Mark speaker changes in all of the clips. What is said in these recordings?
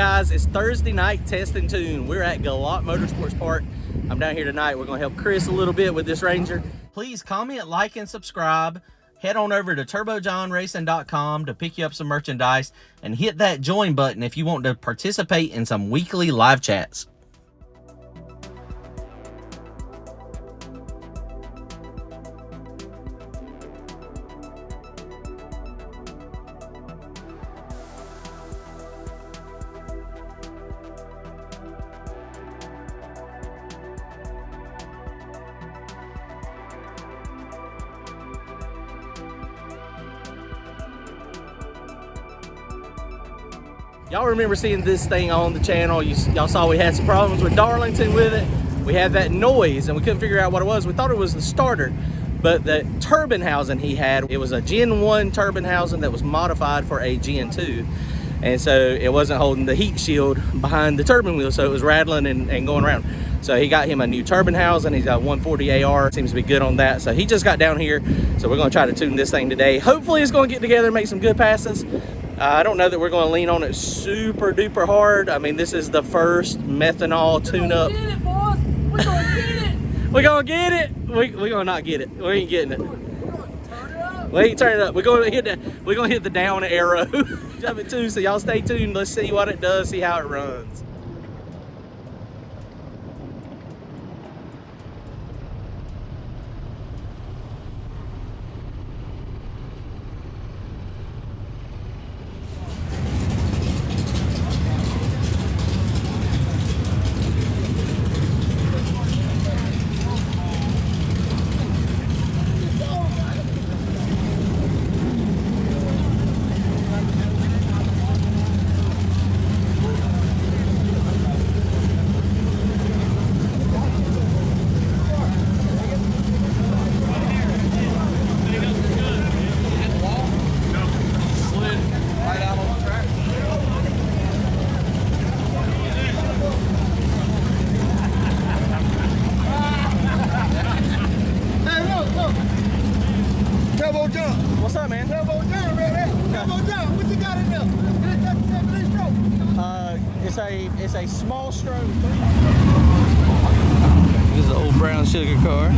Speaker 1: guys? It's Thursday night test and tune. We're at Galot Motorsports Park. I'm down here tonight. We're going to help Chris a little bit with this Ranger. Please comment, like, and subscribe. Head on over to turbojohnracing.com to pick you up some merchandise and hit that join button if you want to participate in some weekly live chats. Y'all remember seeing this thing on the channel. Y'all saw we had some problems with Darlington with it. We had that noise and we couldn't figure out what it was. We thought it was the starter, but the turbine housing he had, it was a Gen 1 turbine housing that was modified for a Gen 2. And so it wasn't holding the heat shield behind the turbine wheel, so it was rattling and going around. So he got him a new turbine housing. He's got 140 AR, seems to be good on that. So he just got down here. So we're gonna try to tune this thing today. Hopefully it's gonna get together and make some good passes. I don't know that we're going to lean on it super duper hard. I mean, this is the first methanol tune-up.
Speaker 2: We're going to get it, boys.
Speaker 1: We're going to get it. We're going to not get it. We ain't getting it. We ain't turning it up. We're going to hit the down arrow. Jump it too. So y'all stay tuned. Let's see what it does. See how it runs. What's up, man?
Speaker 3: Turbo John, ready? Turbo John, what you got in there?
Speaker 1: It's a small stroke. This is an old brown sugar car.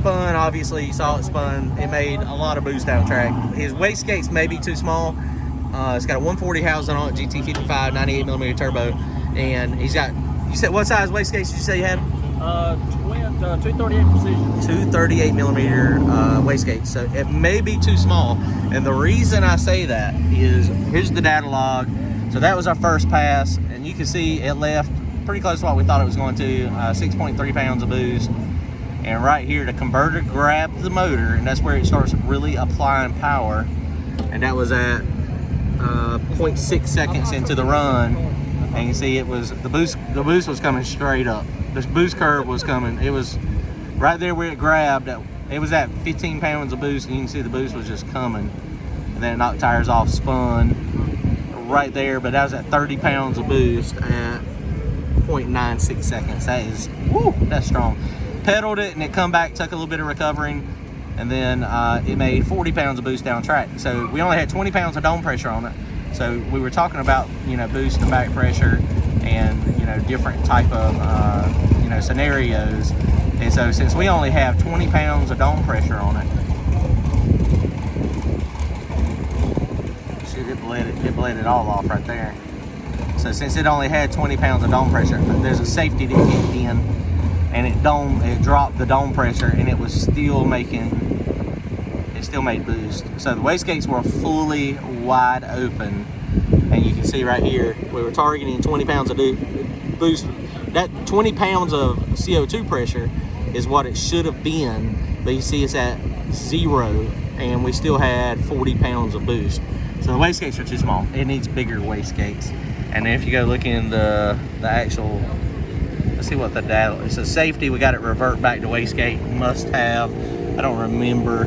Speaker 1: spun. Obviously, you saw it spun. It made a lot of boost down track. His wastegates may be too small. It's got a 140 housing on it, GT55 98mm turbo, and he's got. You said what size wastegates did you say you had?
Speaker 2: 238 precision.
Speaker 1: 238mm wastegates. So it may be too small, and the reason I say that is here's the data log. So that was our first pass, and you can see it left pretty close to what we thought it was going to. 6.3 pounds of boost. And right here, the converter grabbed the motor, and that's where it starts really applying power. And that was at 0.6 seconds into the run, and you see it was the boost was coming straight up. This boost curve was coming. It was right there where it grabbed. It was at 15 pounds of boost, and you can see the boost was just coming. And then it knocked tires off, spun right there, but that was at 30 pounds of boost at 0.96 seconds. That is, woo, that's strong. Pedaled it, and it come back, took a little bit of recovering, and then it made 40 pounds of boost down track. So we only had 20 pounds of dome pressure on it. So we were talking about, you know, boost and back pressure and, you know, different type of, you know, scenarios. And so since we only have 20 pounds of dome pressure on it, it bled it all off right there. So since it only had 20 pounds of dome pressure, there's a safety that kicked in, and it dropped the dome pressure, and it was still making, it still made boost. So the wastegates were fully wide open, and you can see right here, we were targeting 20 pounds of boost. That 20 pounds of CO2 pressure is what it should have been, but you see it's at 0, and we still had 40 pounds of boost. So the wastegates are too small. It needs bigger wastegates. And if you go look in the actual, let's see what the data, it says safety, we got it revert back to wastegate, must have, I don't remember,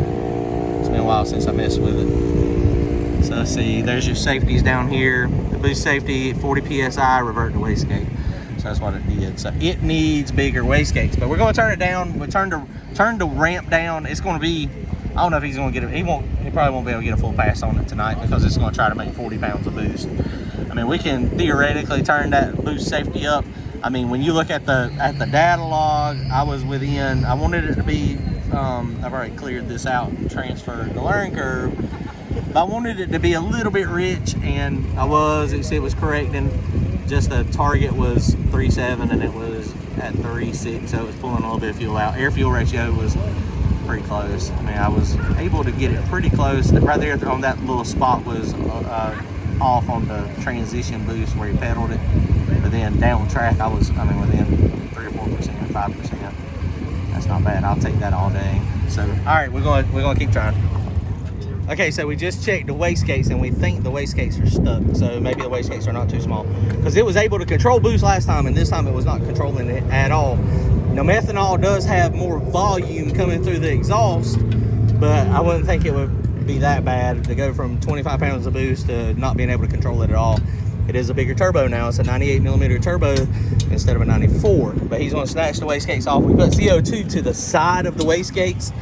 Speaker 1: it's been a while since I messed with it. So let's see, there's your safeties down here, the boost safety, 40 PSI, revert to wastegate. So that's what it did. So it needs bigger wastegates, but we're gonna turn it down, we'll turn the ramp down. It's gonna be, I don't know if he's gonna get it, he probably won't be able to get a full pass on it tonight because it's gonna try to make 40 pounds of boost. I mean, we can theoretically turn that boost safety up. I mean, when you look at the data log, I was within, I wanted it to be, I've already cleared this out and transferred the learning curve, but I wanted it to be a little bit rich, and I was, you see it was correcting, just the target was 3.7 and it was at 3.6, so it was pulling a little bit of fuel out. Air fuel ratio was pretty close. I mean, I was able to get it pretty close. Right there on that little spot was off on the transition boost where he pedaled it, but then down track I was, I mean, within 3 or 4%, 5%. That's not bad. I'll take that all day. So, all right, we're gonna keep trying. Okay, so we just checked the wastegates, and we think the wastegates are stuck. So maybe the wastegates are not too small, because it was able to control boost last time, and this time it was not controlling it at all. Now, methanol does have more volume coming through the exhaust, but I wouldn't think it would be that bad to go from 25 pounds of boost to not being able to control it at all. It is a bigger turbo now. It's a 98mm turbo instead of a 94. But he's going to snatch the wastegates off. We put CO2 to the side of the wastegates,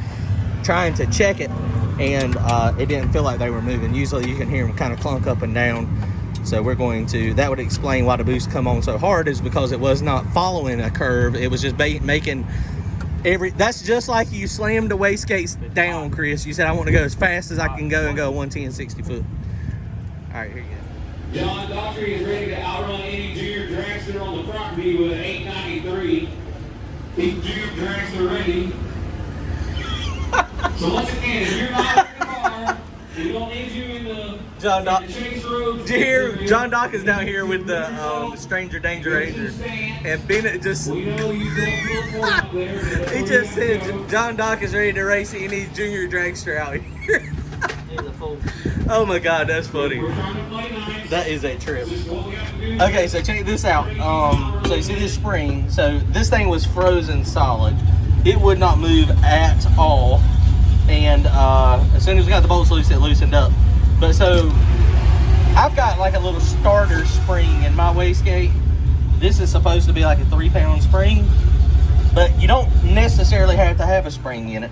Speaker 1: trying to check it, and it didn't feel like they were moving. Usually you can hear them kind of clunk up and down. So we're going to, that would explain why the boost come on so hard, is because it was not following a curve. It was just making that's just like you slammed the wastegates down, Chris. You said, I want to go as fast as I can go and go 110 60 foot. All right, here you go.
Speaker 4: John Daughtry is ready to outrun any junior dragster on the property with an 893. Each junior dragster ready. So once again, if you're not in the car, we don't need you in the Chase Road.
Speaker 1: Did you hear John Doc is down here with the Stranger Danger Ranger, and Bennett just
Speaker 4: We know you don't up there.
Speaker 1: he just said John Doc is ready to race any junior dragster out here.
Speaker 2: He's a fool.
Speaker 1: Oh my God, that's funny.
Speaker 4: We're trying to play nice.
Speaker 1: That is a trip.
Speaker 4: This is what we have to do.
Speaker 1: Okay, so check this out. So you see this spring. So this thing was frozen solid. It would not move at all. And as soon as we got the bolts loose, it loosened up. But so I've got like a little starter spring in my wastegate. This is supposed to be like a 3-pound spring, but you don't necessarily have to have a spring in it,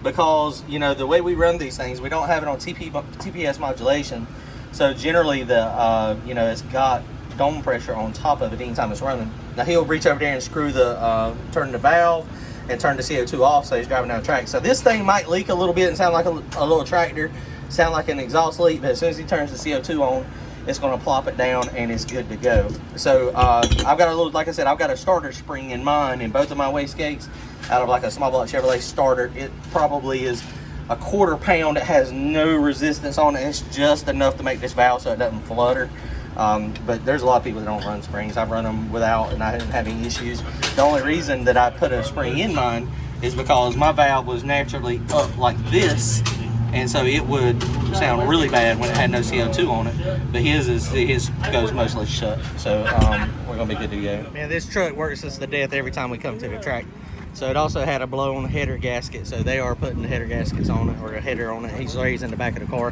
Speaker 1: because you know the way we run these things, we don't have it on TPS modulation. So generally the you know, it's got dome pressure on top of it anytime it's running. Now he'll reach over there and screw the turn the valve, and turn the CO2 off so he's driving down the track. So this thing might leak a little bit and sound like a little tractor, sound like an exhaust leak, but as soon as he turns the CO2 on, it's going to plop it down and it's good to go. So I've got a little, like I said, I've got a starter spring in mine in both of my wastegates out of like a small block Chevrolet starter. It probably is a 1/4 pound. It has no resistance on it. It's just enough to make this valve so it doesn't flutter. But there's a lot of people that don't run springs. I've run them without and I didn't have any issues. The only reason that I put a spring in mine is because my valve was naturally up like this, and so it would sound really bad when it had no CO2 on it. But his goes mostly shut, so we're gonna be good to go. Man, this truck works us to death every time we come to the track. So it also had a blow-on header gasket, so they are putting the header gaskets on it, or a header on it. He's raised in the back of the car.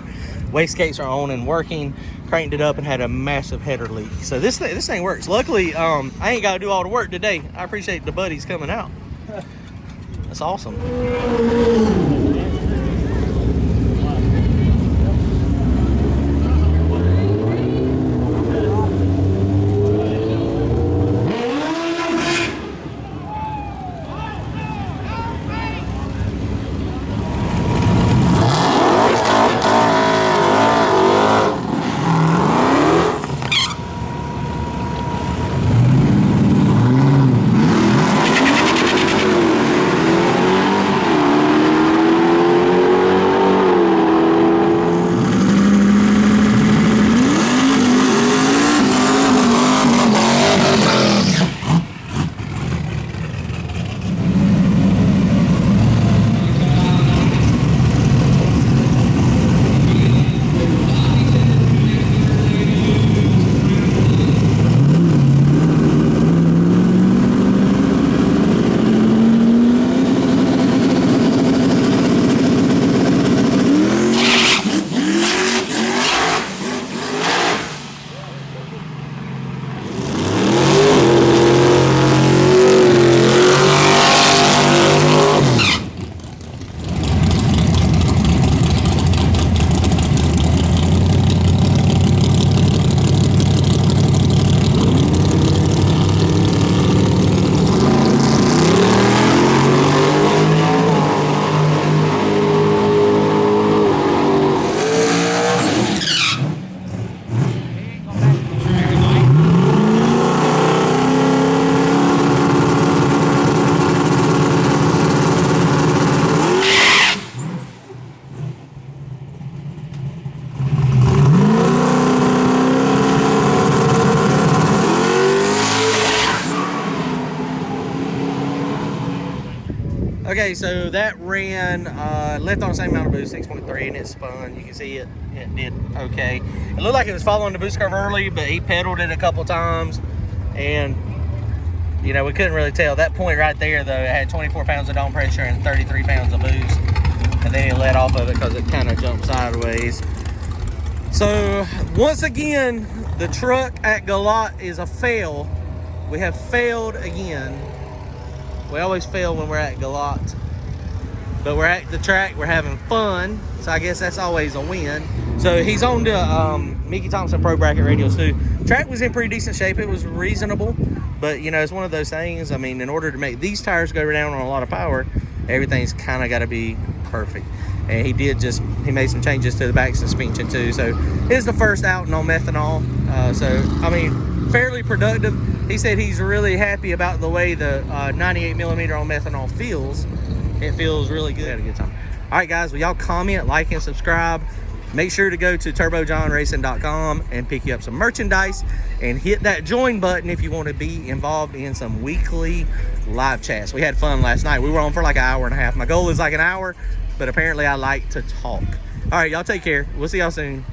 Speaker 1: Wastegates are on and working. Cranked it up and had a massive header leak. So this thing works. Luckily, I ain't got to do all the work today. I appreciate the buddies coming out. That's awesome. Okay, so that ran, left on the same amount of boost, 6.3, and it spun. You can see it did okay. It looked like it was following the boost curve early, but he pedaled it a couple times, and you know, we couldn't really tell. That point right there, though, it had 24 pounds of dome pressure and 33 pounds of boost, and then he let off of it because it kind of jumped sideways. So once again, the truck at Galot is a fail. We have failed again. We always fail when we're at Galot, but we're at the track, we're having fun, so I guess that's always a win. So he's on to Mickey Thompson Pro Bracket Radials too. Track was in pretty decent shape. It was reasonable, but you know, it's one of those things. I mean, in order to make these tires go down on a lot of power, everything's kind of got to be perfect. And he made some changes to the back suspension too. So here's the first outing on methanol. So I mean, fairly productive. He said he's really happy about the way the 98 millimeter on methanol feels. It feels really good. Had a good time. All right, guys. Well, y'all comment, like, and subscribe. Make sure to go to turbojohnracing.com and pick you up some merchandise, and hit that join button if you want to be involved in some weekly live chats. We had fun last night. We were on for like an hour and a half. My goal is like an hour, but apparently I like to talk. All right, y'all take care. We'll see y'all soon.